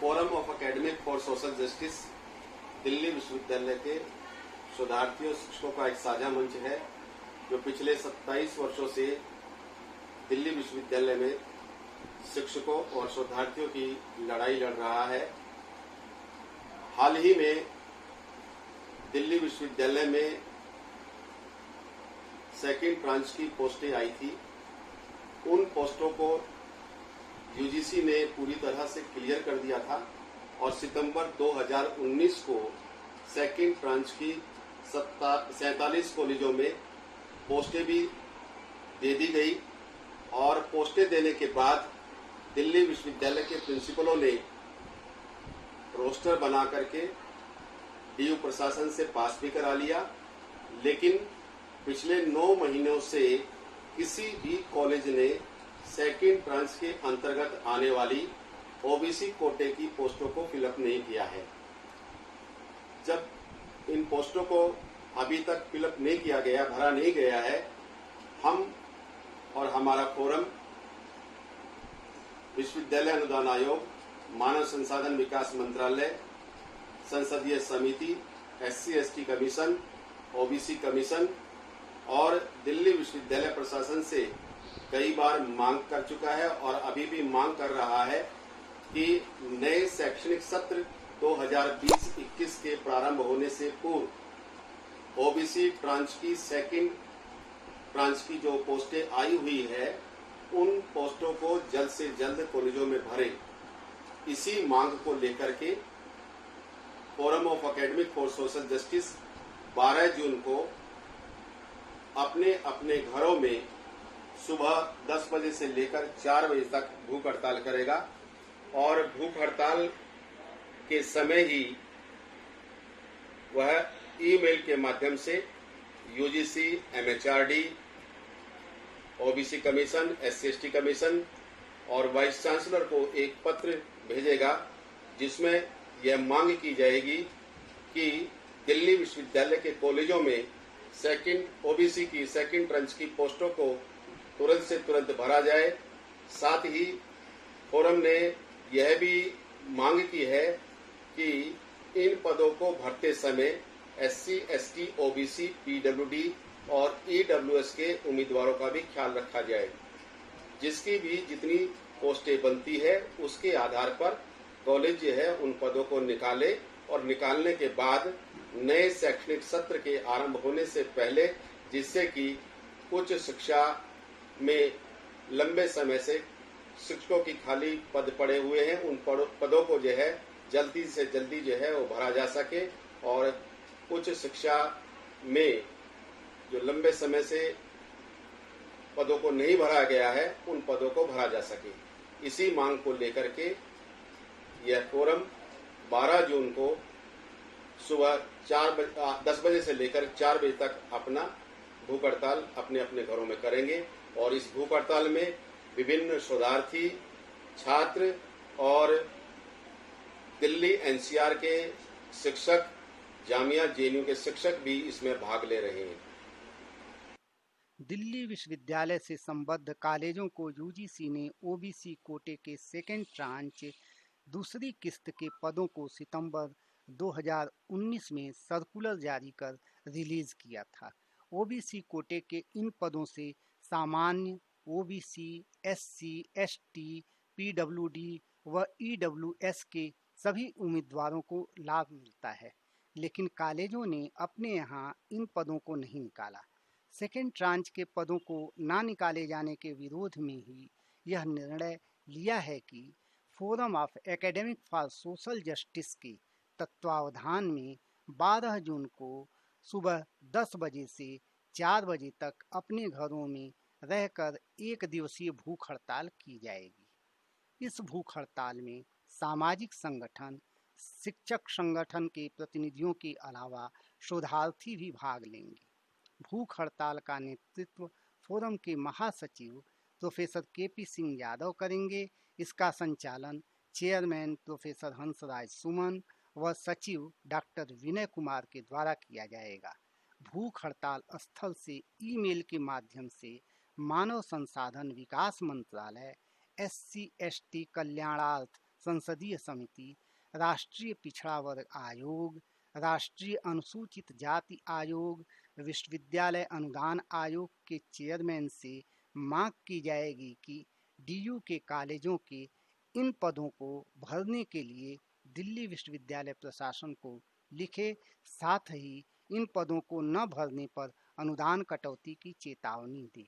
Forum of academic for social justice Delhi विश्वविद्यालय के शोधार्थियों शिक्षकों का एक साझा मंच है जो पिछले 27 वर्षों से दिल्ली विश्वविद्यालय में शिक्षकों और शोधार्थियों की लड़ाई लड़ रहा है। हाल ही में दिल्ली विश्वविद्यालय में सेकंड ब्रांच की पोस्टें आई थी। उन पोस्टों को यूजीसी ने पूरी तरह से क्लियर कर दिया था और सितंबर 2019 को सेकंड ब्रांच की 47 कॉलेजों में पोस्टें भी दे दी गई और पोस्टें देने के बाद दिल्ली विश्वविद्यालय के प्रिंसिपलों ने रोस्टर बना करके डीयू प्रशासन से पास भी करा लिया, लेकिन पिछले 9 महीनों से किसी भी कॉलेज ने सेकंड ब्रांच के अंतर्गत आने वाली ओबीसी कोटे की पोस्टों को फिलअप नहीं किया है। जब इन पोस्टों को अभी तक फिलअप नहीं किया गया, भरा नहीं गया है, हम और हमारा फोरम विश्वविद्यालय अनुदान आयोग, मानव संसाधन विकास मंत्रालय, संसदीय समिति, SC/ST कमीशन, ओबीसी कमीशन और दिल्ली विश्वविद्यालय प्रशासन से कई बार मांग कर चुका है और अभी भी मांग कर रहा है कि नए शैक्षणिक सत्र 2020-21 के प्रारंभ होने से पूर्व ओबीसी ब्रांच की सेकंड ब्रांच की जो पोस्टें आई हुई है उन पोस्टों को जल्द से जल्द कॉलेजों में भरे। इसी मांग को लेकर के forum of academic for social justice 12 जून को अपने अपने घरों में सुबह 10 बजे से लेकर 4 बजे तक भूख हड़ताल करेगा और भूख हड़ताल के समय ही वह ईमेल के माध्यम से UGC, MHRD, OBC commission, SC/ST commission और वाइस चांसलर को एक पत्र भेजेगा जिसमें यह मांग की जाएगी कि दिल्ली विश्वविद्यालय के कॉलेजों में सेकंड ओबीसी की सेकंड ब्रांच की पोस्टों को तुरंत से तुरंत भरा जाए। साथ ही फोरम ने यह भी मांग की है कि इन पदों को भरते समय SC/ST, OBC, PWD और EWS के उम्मीदवारों का भी ख्याल रखा जाए। जिसकी भी जितनी पोस्टें बनती है उसके आधार पर कॉलेज जो है उन पदों को निकाले और निकालने के बाद नए शैक्षणिक सत्र के आरंभ होने से पहले, जिससे कि उच्च शिक्षा में लंबे समय से शिक्षकों की खाली पद पड़े हुए हैं, उन पदों को जो है जल्दी से जल्दी जो है वो भरा जा सके और उच्च शिक्षा में जो लंबे समय से पदों को नहीं भरा गया है उन पदों को भरा जा सके। इसी मांग को लेकर के यह फोरम 12 जून को सुबह 10 बजे से लेकर 4 बजे तक अपना भूख हड़ताल अपने अपने घरों में करेंगे और इस भूख हड़ताल में विभिन्न शोधार्थी, छात्र और दिल्ली NCR के शिक्षक, जामिया JNU के शिक्षक भी इसमें भाग ले रहे हैं। दिल्ली विश्वविद्यालय से संबद्ध कॉलेजों को यूजीसी ने ओबीसी कोटे के सेकेंड ट्रांच दूसरी किस्त के पदों को सितंबर 2019 में सर्कुलर जारी कर रिलीज किया था। ओबीसी कोटे के इन पदों से सामान्य ओबीसी, SC, ST, PWD व EWS के सभी उम्मीदवारों को लाभ मिलता है, लेकिन कॉलेजों ने अपने यहाँ इन पदों को नहीं निकाला। सेकेंड ट्रांच के पदों को ना निकाले जाने के विरोध में ही यह निर्णय लिया है कि forum of academic for social justice के तत्वावधान में 12 जून को सुबह 10 बजे से 4 बजे तक अपने घरों में रहकर 1 दिवसीय भूख हड़ताल की जाएगी। इस भूख हड़ताल में सामाजिक संगठन, शिक्षक संगठन के प्रतिनिधियों के अलावा शोधार्थी भी भाग लेंगे। भूख हड़ताल का नेतृत्व फोरम के महासचिव प्रोफेसर KP सिंह यादव करेंगे। इसका संचालन चेयरमैन प्रोफेसर हंसराज सुमन व सचिव डॉक्टर विनय कुमार के द्वारा किया जाएगा। भूख हड़ताल स्थल से ईमेल के माध्यम से मानव संसाधन विकास मंत्रालय, SC/ST कल्याणार्थ संसदीय समिति, राष्ट्रीय पिछड़ा वर्ग आयोग, राष्ट्रीय अनुसूचित जाति आयोग, विश्वविद्यालय अनुदान आयोग के चेयरमैन से मांग की जाएगी कि डीयू के कॉलेजों के इन पदों को भरने के लिए दिल्ली विश्वविद्यालय प्रशासन को लिखे, साथ ही इन पदों को न भरने पर अनुदान कटौती की चेतावनी दे।